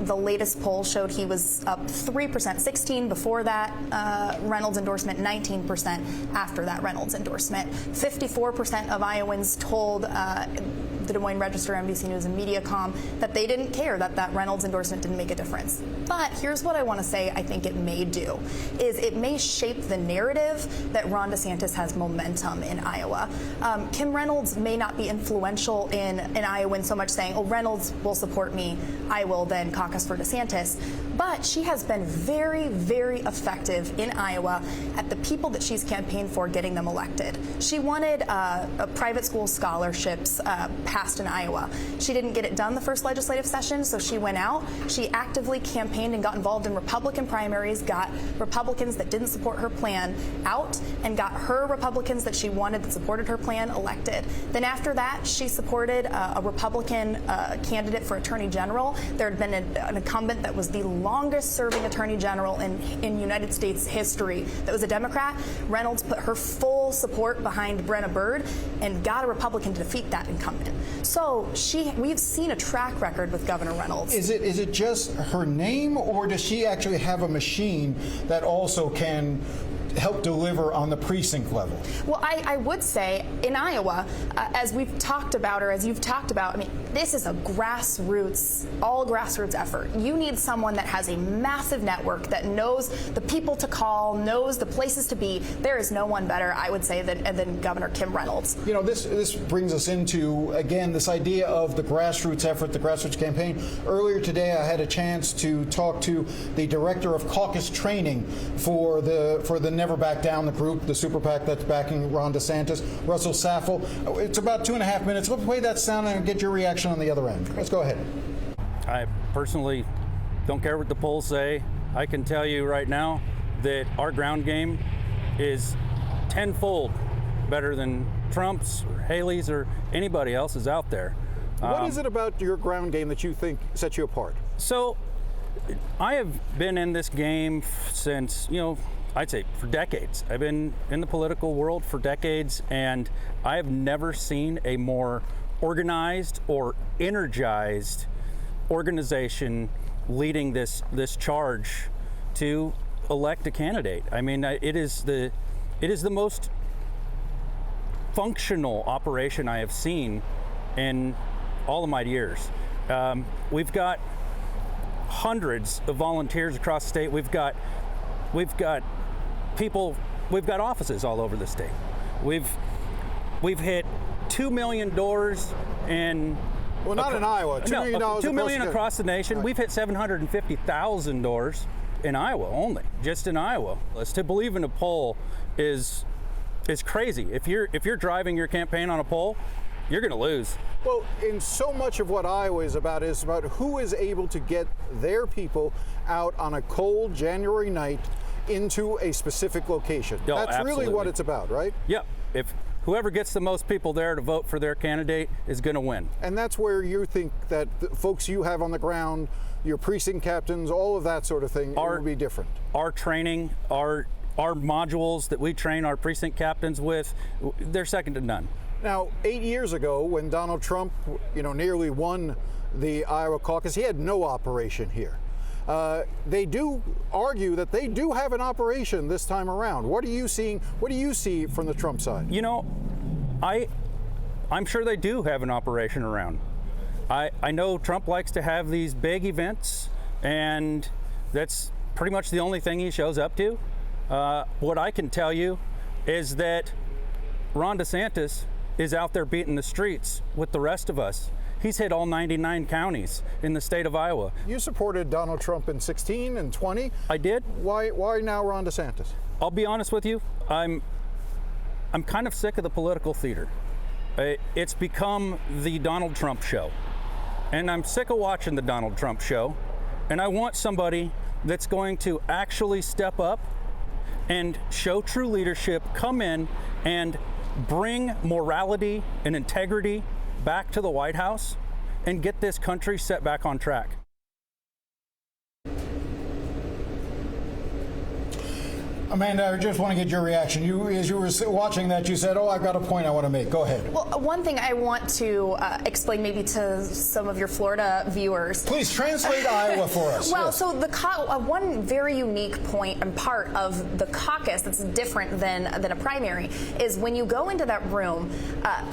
The latest poll showed he was up 3%, 16 before that Reynolds endorsement, 19% after that Reynolds endorsement. 54% of Iowans told the Des Moines Register, NBC News, and Mediacom that they didn't care that that Reynolds endorsement didn't make a difference. But here's what I want to say I think it may do, is it may shape the narrative that Ron DeSantis has momentum in Iowa. Kim Reynolds may not be influential in Iowans so much saying, oh, Reynolds will support me, I will then caucus for DeSantis. But she has been very, very effective in Iowa at the people that she's campaigned for getting them elected. She wanted private school scholarships passed in Iowa. She didn't get it done the first legislative session, so she went out. She actively campaigned and got involved in Republican primaries, got Republicans that didn't support her plan out, and got her Republicans that she wanted that supported her plan elected. Then after that, she supported a Republican candidate for Attorney General. There had been an incumbent that was the longest-serving Attorney General in United States history that was a Democrat. Reynolds put her full support behind Brenna Byrd and got a Republican to defeat that incumbent. So we've seen a track record with Governor Reynolds. Is it just her name, or does she actually have a machine that also can help deliver on the precinct level? Well, I would say in Iowa, as we've talked about, or as you've talked about, I mean, this is a all grassroots effort. You need someone that has a massive network, that knows the people to call, knows the places to be. There is no one better, I would say, than Governor Kim Reynolds. You know, this brings us into, again, this idea of the grassroots effort, the grassroots campaign. Earlier today, I had a chance to talk to the director of Caucus training for the Never Back Down, the group, the super PAC that's backing Ron DeSantis, Russell Saffel. It's about 2.5 minutes. Let's play that sound and get your reaction on the other end. Let's go ahead. I personally don't care what the polls say. I can tell you right now that our ground game is tenfold better than Trump's or Haley's or anybody else's out there. What is it about your ground game that you think sets you apart? So I have been in this game since, I'd say for decades. I've been in the political world for decades, and I have never seen a more organized or energized organization leading this charge to elect a candidate. I mean, it is the most functional operation I have seen in all of my years. We've got hundreds of volunteers across the state. We've got people, we've got offices all over the state. We've hit 2 million doors in... Well, not in Iowa. $2 million across the nation. Right. We've hit 750,000 doors in Iowa only, just in Iowa. To believe in a poll is crazy. If you're driving your campaign on a poll, you're going to lose. Well, in so much of what Iowa is about who is able to get their people out on a cold January night into a specific location. Oh, that's absolutely. Really what it's about, right? Yep. If whoever gets the most people there to vote for their candidate is going to win. And that's where you think that the folks you have on the ground, your precinct captains, all of that sort of thing, will be different. Our training, our modules that we train our precinct captains with, they're second to none. Now, 8 years ago, when Donald Trump, nearly won the Iowa caucus, he had no operation here. They do argue that they do have an operation this time around. What are you seeing? What do you see from the Trump side? I'm sure they do have an operation around. I know Trump likes to have these big events, and that's pretty much the only thing he shows up to. What I can tell you is that Ron DeSantis is out there beating the streets with the rest of us. He's hit all 99 counties in the state of Iowa. You supported Donald Trump in 16 and 20. I did. Why now Ron DeSantis? I'll be honest with you. I'm kind of sick of the political theater. It's become the Donald Trump show. And I'm sick of watching the Donald Trump show. And I want somebody that's going to actually step up and show true leadership, come in and bring morality and integrity back to the White House and get this country set back on track. Amanda, I just want to get your reaction. As you were watching that, you said, "Oh, I've got a point I want to make." Go ahead. Well, one thing I want to explain maybe to some of your Florida viewers. Please translate Iowa for us. Well, yes. so the one very unique point and part of the caucus that's different than a primary is when you go into that room,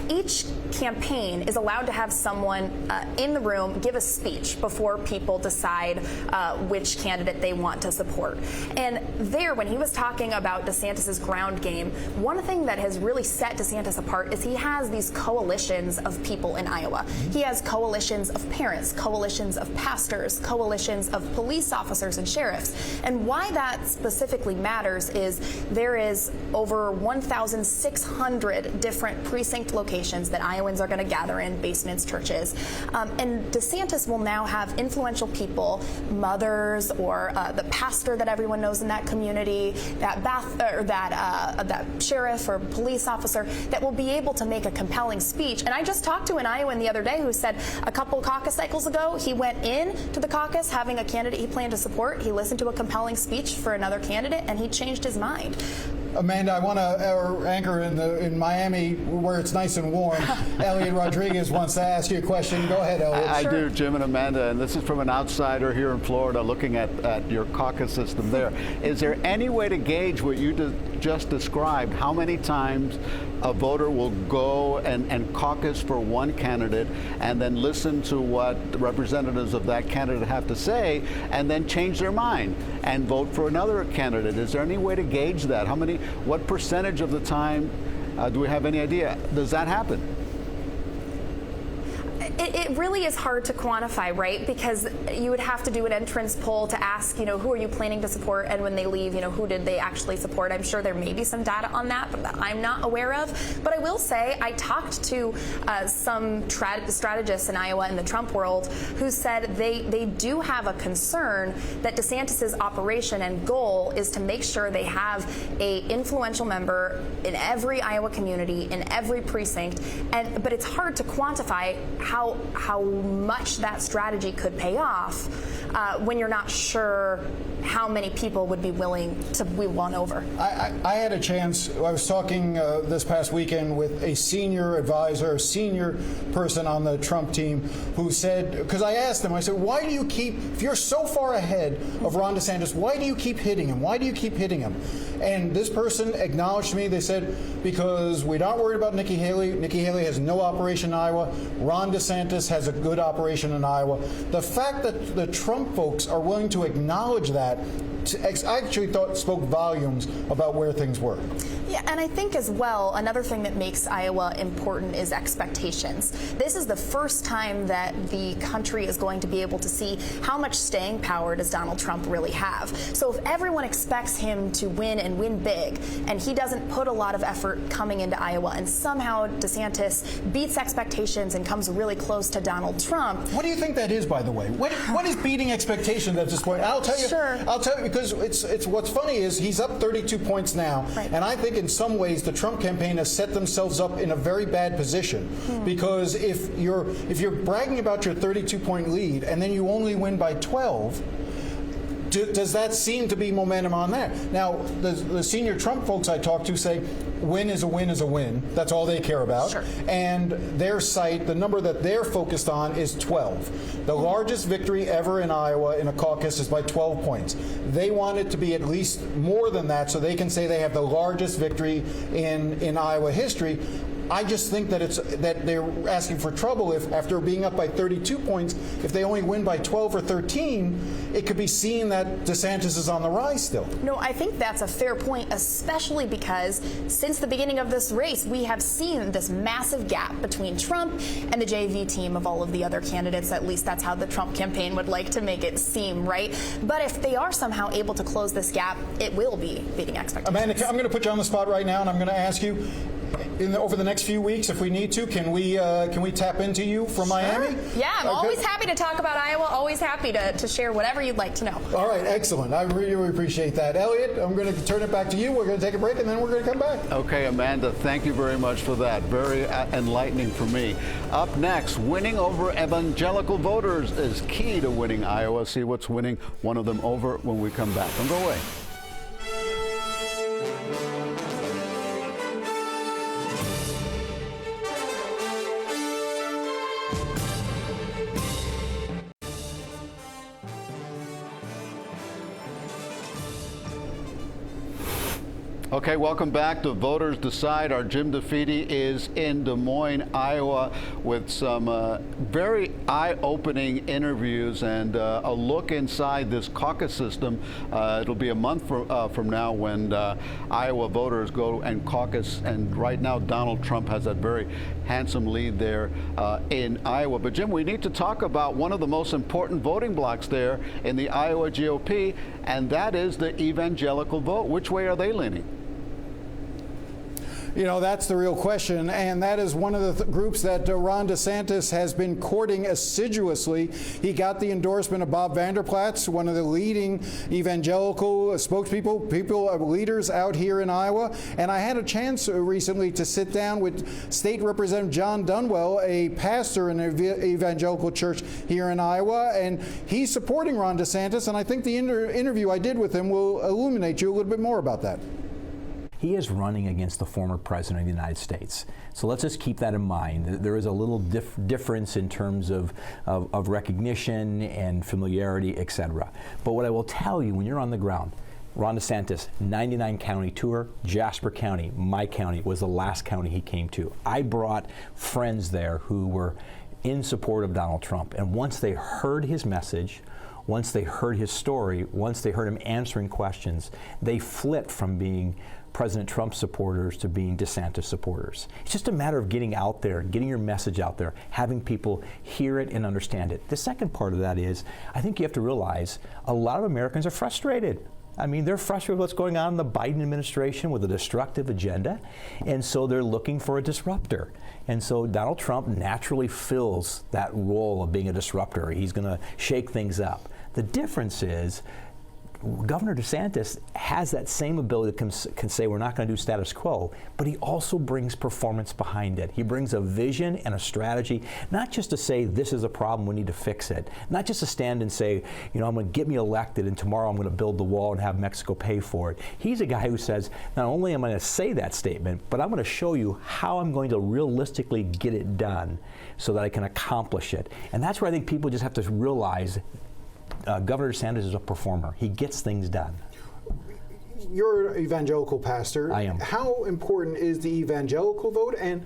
each campaign is allowed to have someone in the room give a speech before people decide which candidate they want to support. And there, when he was talking about DeSantis's ground game, one thing that has really set DeSantis apart is he has these coalitions of people in Iowa. He has coalitions of parents, coalitions of pastors, coalitions of police officers and sheriffs. And why that specifically matters is there is over 1,600 different precinct locations that Iowans are going to gather in, basements, churches. And DeSantis will now have influential people, mothers, or the pastor that everyone knows in that community, that sheriff or police officer that will be able to make a compelling speech. And I just talked to an Iowan the other day who said a couple caucus cycles ago, he went in to the caucus having a candidate he planned to support. He listened to a compelling speech for another candidate, and he changed his mind. Amanda, I want to anchor in Miami where it's nice and warm. Eliott Rodriguez wants to ask you a question. Go ahead, Eliott. I do, Jim and Amanda, and this is from an outsider here in Florida looking at your caucus system there. Is there any way to gauge what you just described, how many times a voter will go and caucus for one candidate and then listen to what representatives of that candidate have to say and then change their mind and vote for another candidate? Is there any way to gauge that? What percentage of the time, do we have any idea, does that happen? It really is hard to quantify, right? Because you would have to do an entrance poll to ask, who are you planning to support, and when they leave, who did they actually support? I'm sure there may be some data on that, but I'm not aware of. But I will say I talked to some strategists in Iowa in the Trump world who said they do have a concern that DeSantis's operation and goal is to make sure they have a influential member in every Iowa community, in every precinct, but it's hard to quantify how much that strategy could pay off when you're not sure how many people would be willing to be won over. I had a chance, I was talking this past weekend with a senior advisor, a senior person on the Trump team who said, because I asked him, I said, why do you keep, if you're so far ahead of Ron DeSantis, why do you keep hitting him? Why do you keep hitting him? And this person acknowledged to me, they said, because we're not worried about Nikki Haley. Nikki Haley has no operation in Iowa. Ron DeSantis has a good operation in Iowa. The fact that the Trump folks are willing to acknowledge that, I actually thought spoke volumes about where things were. Yeah, and I think as well, another thing that makes Iowa important is expectations. This is the first time that the country is going to be able to see how much staying power does Donald Trump really have. So if everyone expects him to win and win big, and he doesn't put a lot of effort coming into Iowa, and somehow DeSantis beats expectations and comes really close to Donald Trump. What do you think that is, by the way? What is beating expectations at this point? I'll tell you. Sure. I'll tell you, because it's what's funny is he's up 32 points now, right. And I think in some ways the Trump campaign has set themselves up in a very bad position because if you're bragging about your 32-point lead and then you only win by 12. Does that seem to be momentum on that? Now, the senior Trump folks I talk to say win is a win is a win. That's all they care about. Sure. And their site, the number that they're focused on is 12. The largest victory ever in Iowa in a caucus is by 12 points. They want it to be at least more than that so they can say they have the largest victory in Iowa history. I just think that they're asking for trouble if, after being up by 32 points, if they only win by 12 or 13, it could be seen that DeSantis is on the rise still. No, I think that's a fair point, especially because since the beginning of this race, we have seen this massive gap between Trump and the JV team of all of the other candidates. At least that's how the Trump campaign would like to make it seem, right? But if they are somehow able to close this gap, it will be beating expectations. Amanda, I'm going to put you on the spot right now, and I'm going to ask you, over the next few weeks, if we need to, can we tap into you from Miami? Yeah, I'm always happy to talk about Iowa, always happy to share whatever you'd like to know. All right, excellent. I really appreciate that. Eliott, I'm going to turn it back to you. We're going to take a break, and then we're going to come back. Okay, Amanda, thank you very much for that. Very enlightening for me. Up next, winning over evangelical voters is key to winning Iowa. See what's winning one of them over when we come back. Don't go away. Okay, welcome back to Voters Decide. Our Jim DeFede is in Des Moines, Iowa, with some very eye-opening interviews and a look inside this caucus system. It'll be a month from now when Iowa voters go and caucus, and right now Donald Trump has that very handsome lead there in Iowa. But Jim, we need to talk about one of the most important voting blocks there in the Iowa GOP, and that is the evangelical vote. Which way are they leaning? You know, that's the real question, and that is one of the groups that Ron DeSantis has been courting assiduously. He got the endorsement of Bob Vanderplaats, one of the leading evangelical spokespeople, leaders out here in Iowa. And I had a chance recently to sit down with State Representative John Dunwell, a pastor in an evangelical church here in Iowa, and he's supporting Ron DeSantis, and I think the interview I did with him will illuminate you a little bit more about that. He is running against the former president of the United States. So let's just keep that in mind. There is a little difference in terms of recognition and familiarity, etc. But what I will tell you, when you're on the ground, Ron DeSantis, 99 county tour, Jasper County, my county, was the last county he came to. I brought friends there who were in support of Donald Trump. And once they heard his message, once they heard his story, once they heard him answering questions, they flipped from being President Trump supporters to being DeSantis supporters. It's just a matter of getting out there, getting your message out there, having people hear it and understand it. The second part of that is, I think you have to realize a lot of Americans are frustrated. I mean, they're frustrated with what's going on in the Biden administration with a destructive agenda, and so they're looking for a disruptor. And so Donald Trump naturally fills that role of being a disruptor. He's going to shake things up. The difference is, Governor DeSantis has that same ability to can say we're not going to do status quo, but he also brings performance behind it. He brings a vision and a strategy, not just to say this is a problem, we need to fix it. Not just to stand and say, you know, I'm going to get me elected and tomorrow I'm going to build the wall and have Mexico pay for it. He's a guy who says, not only am I going to say that statement, but I'm going to show you how I'm going to realistically get it done so that I can accomplish it. And that's where I think people just have to realize Governor DeSantis is a performer. He gets things done. You're an evangelical pastor. I am. How important is the evangelical vote? And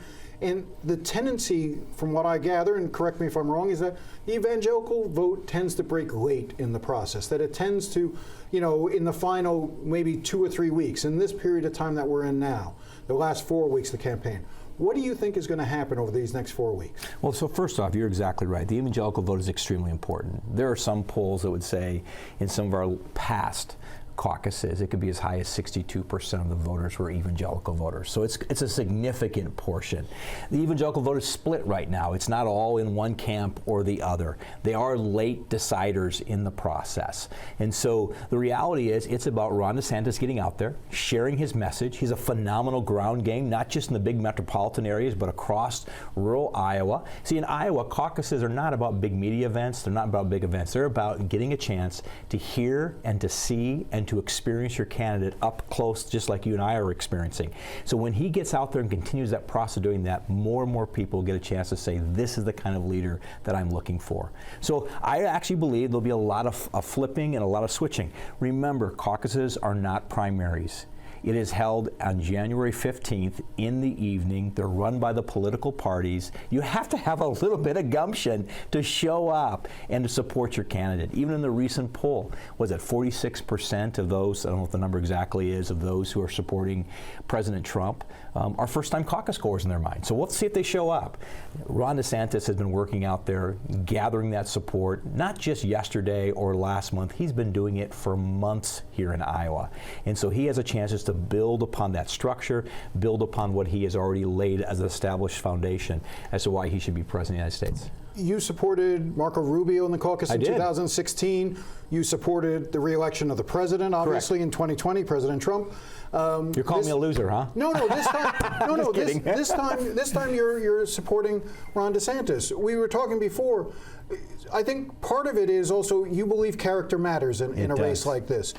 the tendency, from what I gather, and correct me if I'm wrong, is that the evangelical vote tends to break late in the process, that it tends to, you know, in the final maybe 2 or 3 weeks, in this period of time that we're in now, the last 4 weeks of the campaign. What do you think is going to happen over these next 4 weeks? Well, so first off, you're exactly right. The evangelical vote is extremely important. There are some polls that would say in some of our past caucuses, it could be as high as 62% of the voters were evangelical voters. So it's a significant portion. The evangelical vote is split right now. It's not all in one camp or the other. They are late deciders in the process. And so the reality is it's about Ron DeSantis getting out there, sharing his message. He's a phenomenal ground game, not just in the big metropolitan areas, but across rural Iowa. See, in Iowa, caucuses are not about big media events. They're not about big events. They're about getting a chance to hear and to see and to experience your candidate up close, just like you and I are experiencing. So when he gets out there and continues that process of doing that, more and more people get a chance to say, this is the kind of leader that I'm looking for. So I actually believe there'll be a lot of flipping and a lot of switching. Remember, caucuses are not primaries. It is held on January 15th in the evening. They're run by the political parties. You have to have a little bit of gumption to show up and to support your candidate. Even in the recent poll, was it 46% of those, I don't know what the number exactly is, of those who are supporting President Trump are first-time caucus goers in their mind. So we'll see if they show up. Ron DeSantis has been working out there, gathering that support, not just yesterday or last month. He's been doing it for months here in Iowa. And so he has a chance to build upon that structure, build upon what he has already laid as an established foundation as to why he should be president of the United States. You supported Marco Rubio in the caucus in 2016. You supported the re-election of the president, obviously, in 2020, President Trump. You're calling me a loser, huh? No, this time, this time you're supporting Ron DeSantis. We were talking before. I think part of it is also you believe character matters in a race like this.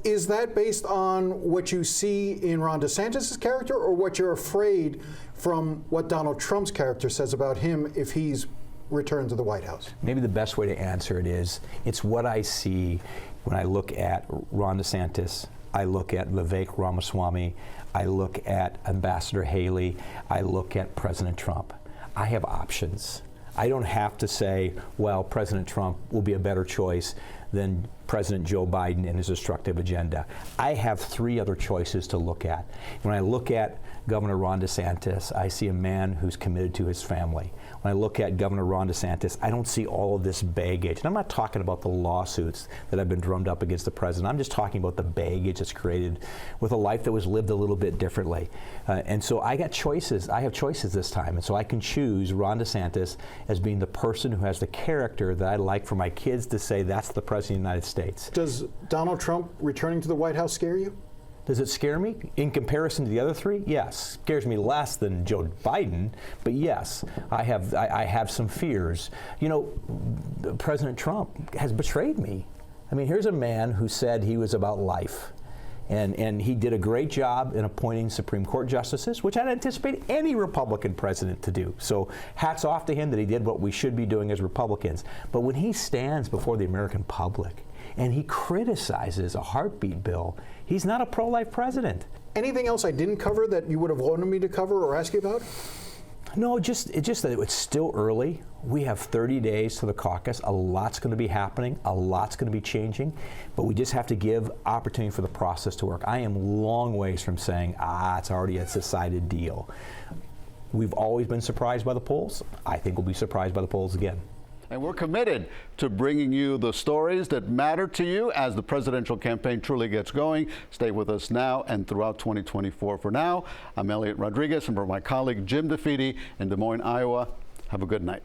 Is that based on what you see in Ron DeSantis' character, or what you're afraid from what Donald Trump's character says about him if he's returned to the White House? Maybe the best way to answer it is, it's what I see when I look at Ron DeSantis, I look at Vivek Ramaswamy, I look at Ambassador Haley, I look at President Trump. I have options. I don't have to say, well, President Trump will be a better choice than President Joe Biden and his destructive agenda. I have 3 other choices to look at. When I look at Governor Ron DeSantis, I see a man who's committed to his family. When I look at Governor Ron DeSantis, I don't see all of this baggage. And I'm not talking about the lawsuits that have been drummed up against the president. I'm just talking about the baggage that's created with a life that was lived a little bit differently. And so I got choices. I have choices this time. And so I can choose Ron DeSantis as being the person who has the character that I like for my kids to say that's the president of the United States. Does Donald Trump returning to the White House scare you? Does it scare me? In comparison to the other 3, yes. Scares me less than Joe Biden, but yes, I have some fears. You know, President Trump has betrayed me. I mean, here's a man who said he was about life. And he did a great job in appointing Supreme Court justices, which I'd anticipate any Republican president to do. So hats off to him that he did what we should be doing as Republicans. But when he stands before the American public and he criticizes a heartbeat bill, he's not a pro-life president. Anything else I didn't cover that you would have wanted me to cover or ask you about? No, it's just that it's still early. We have 30 days to the caucus. A lot's going to be happening. A lot's going to be changing. But we just have to give opportunity for the process to work. I am long ways from saying, it's already a decided deal. We've always been surprised by the polls. I think we'll be surprised by the polls again. And we're committed to bringing you the stories that matter to you as the presidential campaign truly gets going. Stay with us now and throughout 2024. For now, I'm Eliott Rodriguez, and for my colleague Jim DeFede in Des Moines, Iowa, have a good night.